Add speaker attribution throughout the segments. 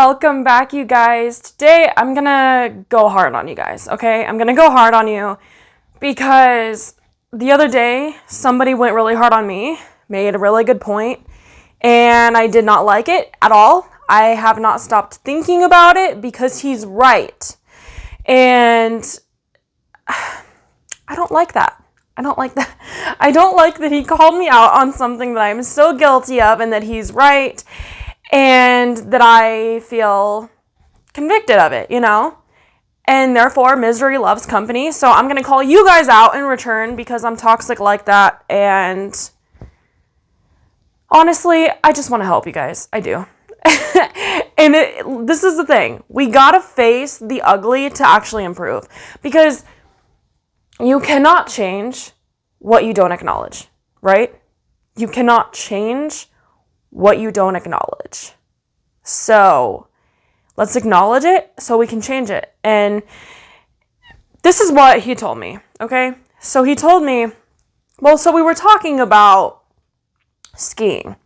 Speaker 1: Welcome back, you guys. Today, I'm gonna go hard on you guys, okay? I'm gonna go hard on you because the other day, somebody went really hard on me, made a really good point, and I did not like it at all. I have not stopped thinking about it because he's right. And I don't like that. I don't like that. I don't like that he called me out on something that I'm so guilty of and that he's right. And that I feel convicted of it, And therefore, misery loves company. So I'm going to call you guys out in return because I'm toxic like that. And honestly, I just want to help you guys. I do. And this is the thing. We got to face the ugly to actually improve. Because you cannot change what you don't acknowledge, right? You cannot change what you don't acknowledge. So let's acknowledge it so we can change it. And this is what he told me, okay? So he told me, so we were talking about skiing.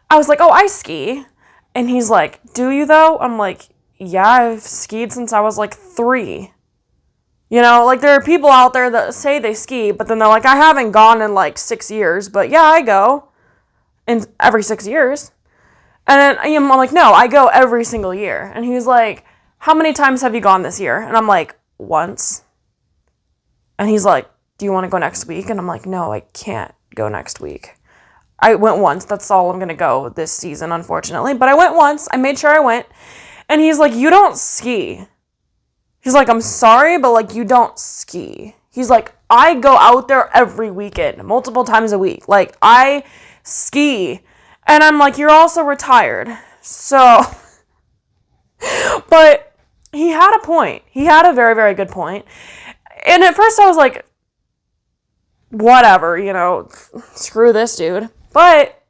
Speaker 1: I was like, oh, I ski. And he's like, do you though? I'm like, yeah, I've skied since I was like 3. There are people out there that say they ski, but then they're like, I haven't gone in like 6 years, but yeah, I go. And every 6 years. And then I'm like, no, I go every single year. And he's like, how many times have you gone this year? And I'm like, once. And he's like, do you want to go next week? And I'm like, no, I can't go next week. I went once. That's all I'm going to go this season, unfortunately. But I went once. I made sure I went. And he's like, you don't ski. He's like, I'm sorry, but you don't ski. He's like, I go out there every weekend, multiple times a week. I ski. And I'm like, you're also retired. So, but he had a point. He had a very, very good point. And at first I was like, whatever, screw this dude. But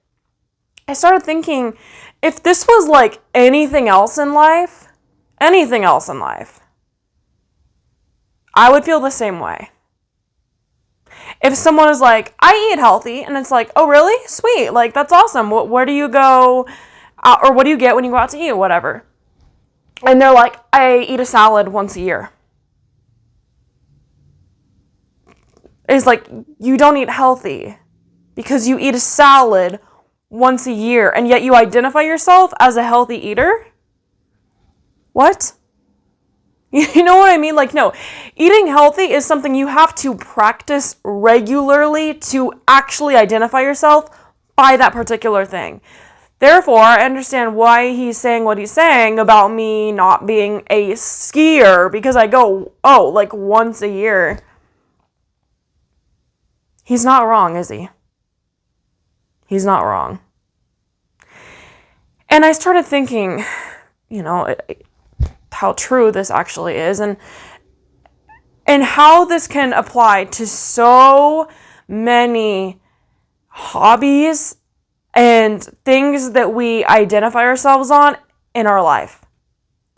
Speaker 1: I started thinking, if this was like anything else in life, I would feel the same way. If someone is like, I eat healthy, and it's like, oh, really? Sweet. That's awesome. Where do you go, or what do you get when you go out to eat, whatever? And they're like, I eat a salad once a year. It's like, you don't eat healthy because you eat a salad once a year, and yet you identify yourself as a healthy eater? What? You know what I mean? No, eating healthy is something you have to practice regularly to actually identify yourself by that particular thing. Therefore, I understand why he's saying what he's saying about me not being a skier because I go, once a year. He's not wrong, is he? He's not wrong. And I started thinking, how true this actually is and how this can apply to so many hobbies and things that we identify ourselves on in our life.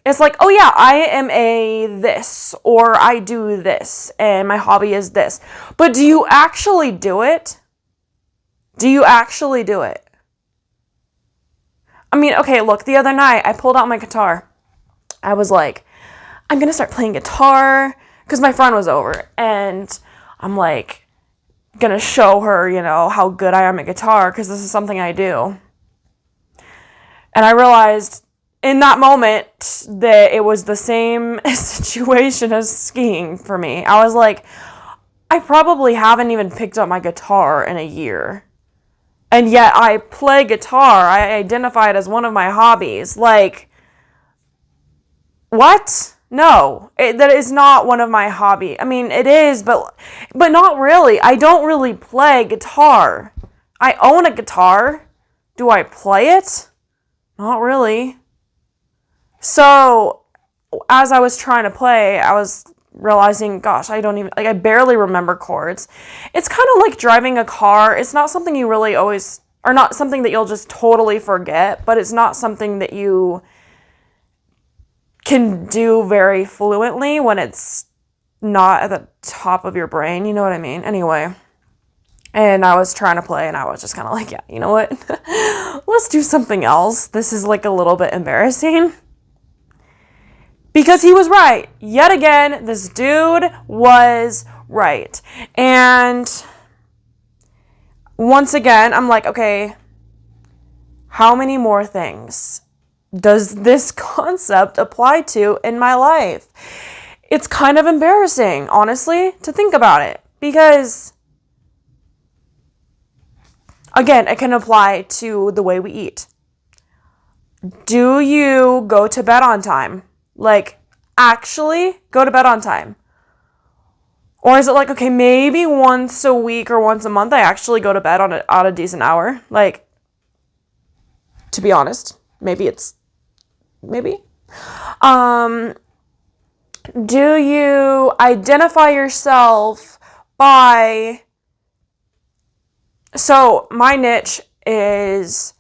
Speaker 1: It's like, oh yeah, I am a this, or I do this, and my hobby is this. But do you actually do it? Do you actually do it? I mean, okay, look, the other night I pulled out my guitar. I was like, I'm going to start playing guitar because my friend was over and I'm like, going to show her, how good I am at guitar because this is something I do. And I realized in that moment that it was the same situation as skiing for me. I was like, I probably haven't even picked up my guitar in a year. And yet I play guitar. I identify it as one of my hobbies. What? No, that is not one of my hobbies. I mean, it is, but not really. I don't really play guitar. I own a guitar. Do I play it? Not really. So, as I was trying to play, I was realizing, gosh, I don't even, I barely remember chords. It's kind of like driving a car. It's not something you really always, or not something that you'll just totally forget, but it's not something that you can do very fluently when it's not at the top of your brain, you know what I mean? Anyway, and I was trying to play and I was just kind of like, yeah, you know what? Let's do something else. This is a little bit embarrassing. Because he was right. Yet again, this dude was right. And once again, I'm like, okay, how many more things does this concept apply to in my life? It's kind of embarrassing, honestly, to think about it. Because, again, it can apply to the way we eat. Do you go to bed on time? Like, actually go to bed on time? Or is it like, okay, maybe once a week or once a month I actually go to bed on a decent hour? Like, to be honest, maybe. Do you identify yourself by... So, my niche is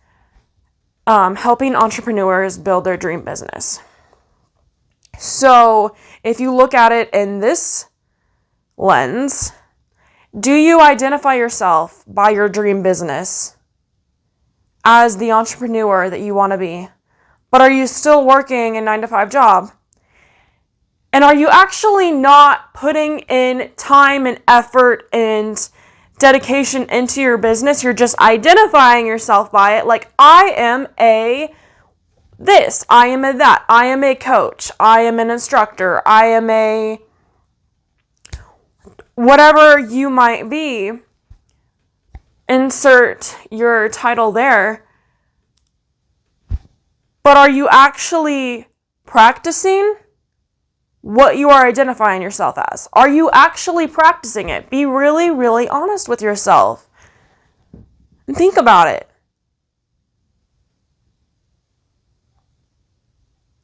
Speaker 1: helping entrepreneurs build their dream business. So, if you look at it in this lens, do you identify yourself by your dream business as the entrepreneur that you want to be? But are you still working a 9-to-5 job? And are you actually not putting in time and effort and dedication into your business? You're just identifying yourself by it. Like, I am a this, I am a that, I am a coach, I am an instructor, I am a whatever you might be. Insert your title there. But are you actually practicing what you are identifying yourself as? Are you actually practicing it? Be really, really honest with yourself. And think about it.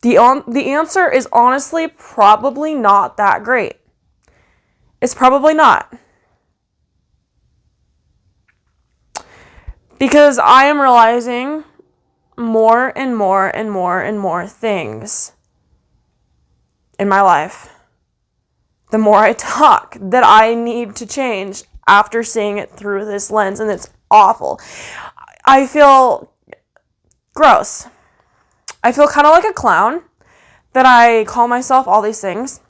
Speaker 1: The answer is honestly probably not that great. It's probably not. Because I am realizing more and more and more and more things in my life, the more I talk, that I need to change after seeing it through this lens, and it's awful. I feel gross. I feel kind of like a clown that I call myself all these things.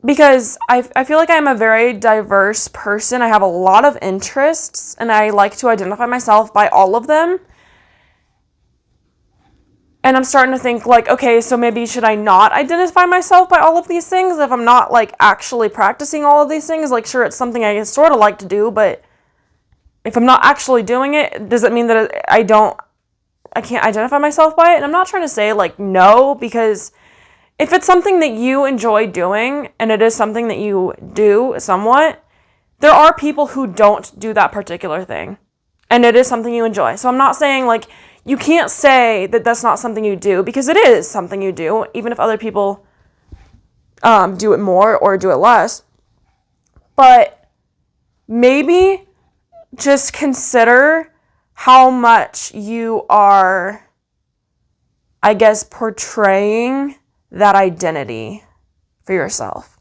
Speaker 1: Because I feel like I'm a very diverse person. I have a lot of interests, and I like to identify myself by all of them. And I'm starting to think, like, okay, so maybe should I not identify myself by all of these things if I'm not, like, actually practicing all of these things? Like, sure, it's something I sort of like to do, but if I'm not actually doing it, does it mean that I can't identify myself by it? And I'm not trying to say, like, no, because if it's something that you enjoy doing, and it is something that you do somewhat, there are people who don't do that particular thing, and it is something you enjoy. So I'm not saying, like, you can't say that that's not something you do, because it is something you do, even if other people do it more or do it less. But maybe just consider how much you are, I guess, portraying that identity for yourself.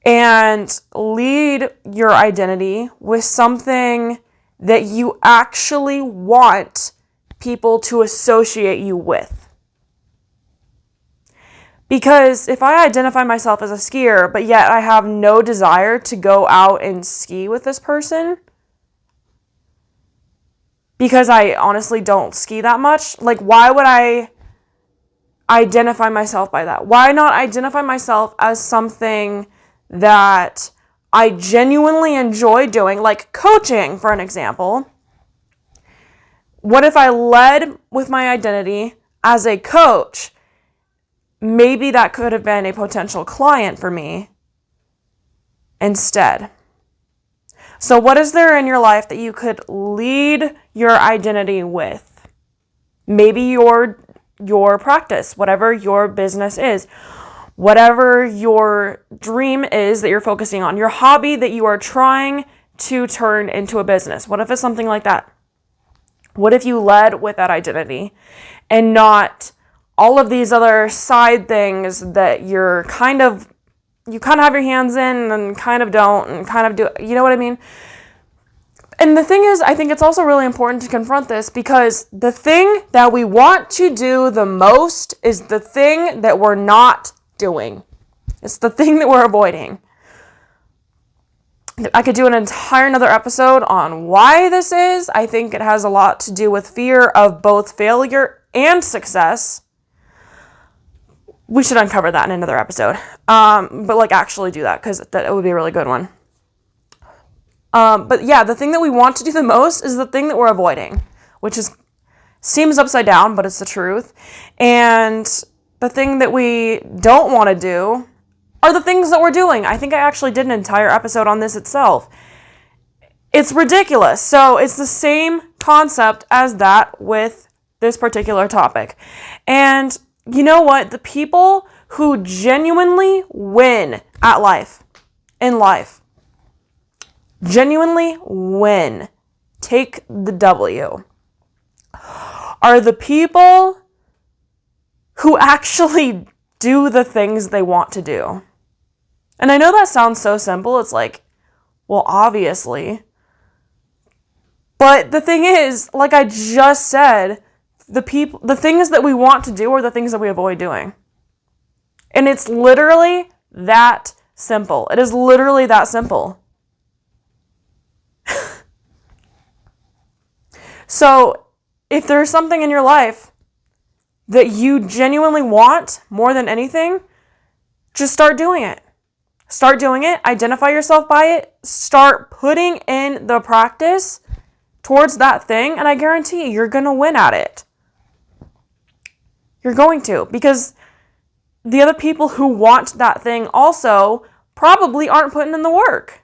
Speaker 1: And lead your identity with something that you actually want people to associate you with. Because if I identify myself as a skier, but yet I have no desire to go out and ski with this person, because I honestly don't ski that much, like, why would I identify myself by that? Why not identify myself as something that I genuinely enjoy doing, like coaching, for an example? What if I led with my identity as a coach? Maybe that could have been a potential client for me instead. So what is there in your life that you could lead your identity with? Maybe your practice, whatever your business is, whatever your dream is that you're focusing on, your hobby that you are trying to turn into a business. What if it's something like that? What if you led with that identity and not all of these other side things that you kind of have your hands in and kind of don't and kind of do, you know what I mean? And the thing is, I think it's also really important to confront this, because the thing that we want to do the most is the thing that we're not doing. It's the thing that we're avoiding. I could do an entire another episode on why this is. I think it has a lot to do with fear of both failure and success. We should uncover that in another episode. But like actually do that, because that would be a really good one. But yeah, the thing that we want to do the most is the thing that we're avoiding, which seems upside down, but it's the truth. And the thing that we don't want to do are the things that we're doing. I think I actually did an entire episode on this itself. It's ridiculous. So it's the same concept as that with this particular topic. And you know what? The people who genuinely win at life, in life, genuinely win, take the W, are the people who actually do the things they want to do. And I know that sounds so simple. It's like, well, obviously. But the thing is, like I just said, the things that we want to do are the things that we avoid doing. And it's literally that simple. It is literally that simple. So, if there's something in your life that you genuinely want more than anything, just start doing it. Start doing it. Identify yourself by it. Start putting in the practice towards that thing, and I guarantee you're going to win at it. You're going to, because the other people who want that thing also probably aren't putting in the work.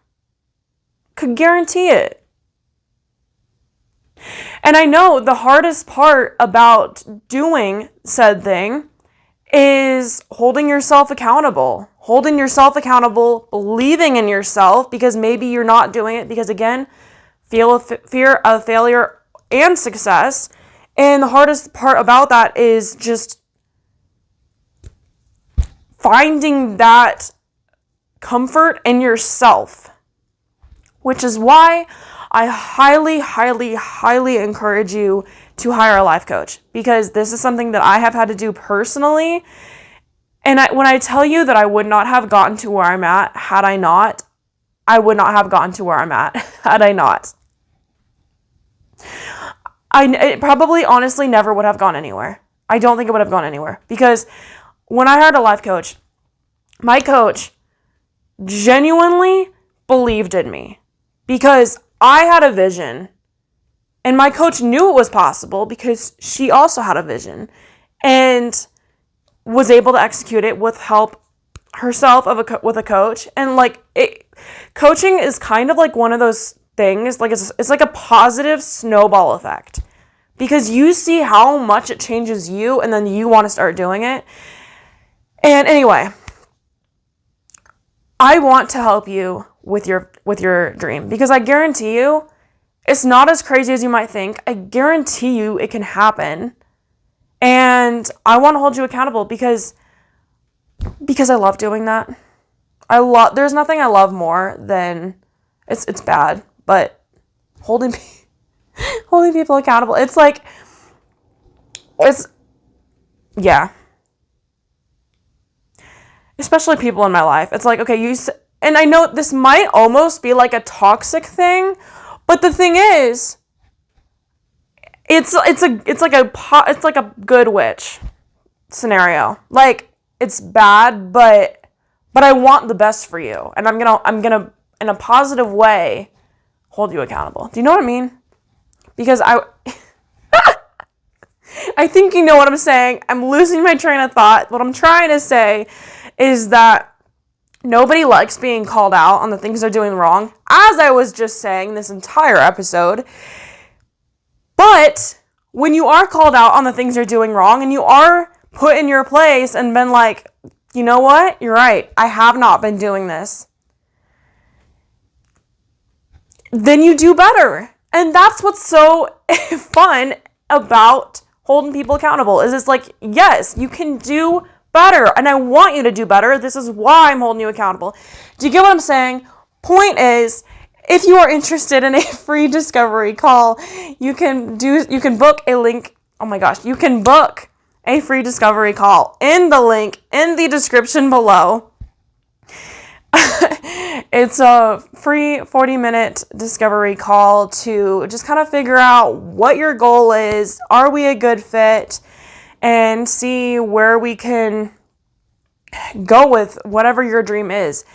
Speaker 1: Could guarantee it. And I know the hardest part about doing said thing is holding yourself accountable. Holding yourself accountable, believing in yourself, because maybe you're not doing it because, again, fear of failure and success. And the hardest part about that is just finding that comfort in yourself, which is why I highly, highly, highly encourage you to hire a life coach, because this is something that I have had to do personally. And when I tell you that I would not have gotten to where I'm at had I not, I would not have gotten to where I'm at had I not. It probably honestly never would have gone anywhere. I don't think it would have gone anywhere, because when I hired a life coach, my coach genuinely believed in me, because I had a vision, and my coach knew it was possible because she also had a vision and was able to execute it with help herself with a coach. And like coaching is kind of like one of those things, like it's like a positive snowball effect, because you see how much it changes you, and then you want to start doing it. And anyway, I want to help you with your dream, because I guarantee you it's not as crazy as you might think. I guarantee you it can happen. And I want to hold you accountable because I love doing that. There's nothing I love more than, it's bad, but holding people accountable. Yeah. Especially people in my life. It's like, okay, and I know this might almost be like a toxic thing, but the thing is, it's like a good witch scenario. Like, it's bad, but I want the best for you, and I'm gonna in a positive way hold you accountable. Do you know what I mean? Because I think you know what I'm saying. I'm losing my train of thought. What I'm trying to say is that nobody likes being called out on the things they're doing wrong, as I was just saying this entire episode. But when you are called out on the things you're doing wrong, and you are put in your place and been like, you know what? You're right. I have not been doing this. Then you do better. And that's what's so fun about holding people accountable, is it's like, yes, you can do better, and I want you to do better. This is why I'm holding you accountable. Do you get what I'm saying? Point is if you are interested in a free discovery call, you can book a link. Oh my gosh, you can book a free discovery call in the link in the description below. It's a free 40-minute discovery call to just kind of figure out what your goal is. Are we a good fit? And see where we can go with whatever your dream is.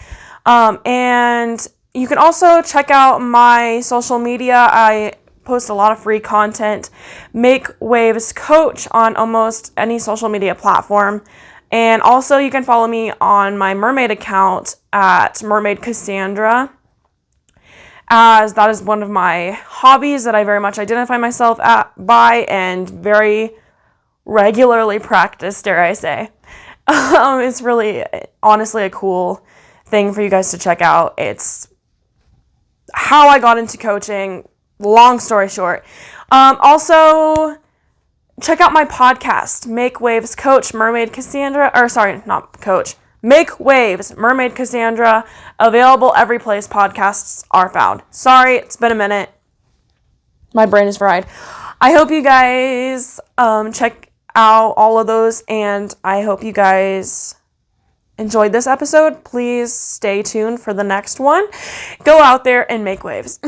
Speaker 1: And you can also check out my social media. I post a lot of free content. Make Waves Coach on almost any social media platform. And also you can follow me on my Mermaid account at Mermaid Kassandra, as that is one of my hobbies that I very much identify myself by and very regularly practice, dare I say. It's really, honestly, a cool thing for you guys to check out. It's how I got into coaching, long story short. Also, check out my podcast, Make Waves Coach, Mermaid Kassandra, or sorry, not Coach, Make Waves, Mermaid Kassandra, available every place podcasts are found. Sorry, it's been a minute. My brain is fried. I hope you guys check out all of those, and I hope you guys enjoyed this episode. Please stay tuned for the next one. Go out there and make waves.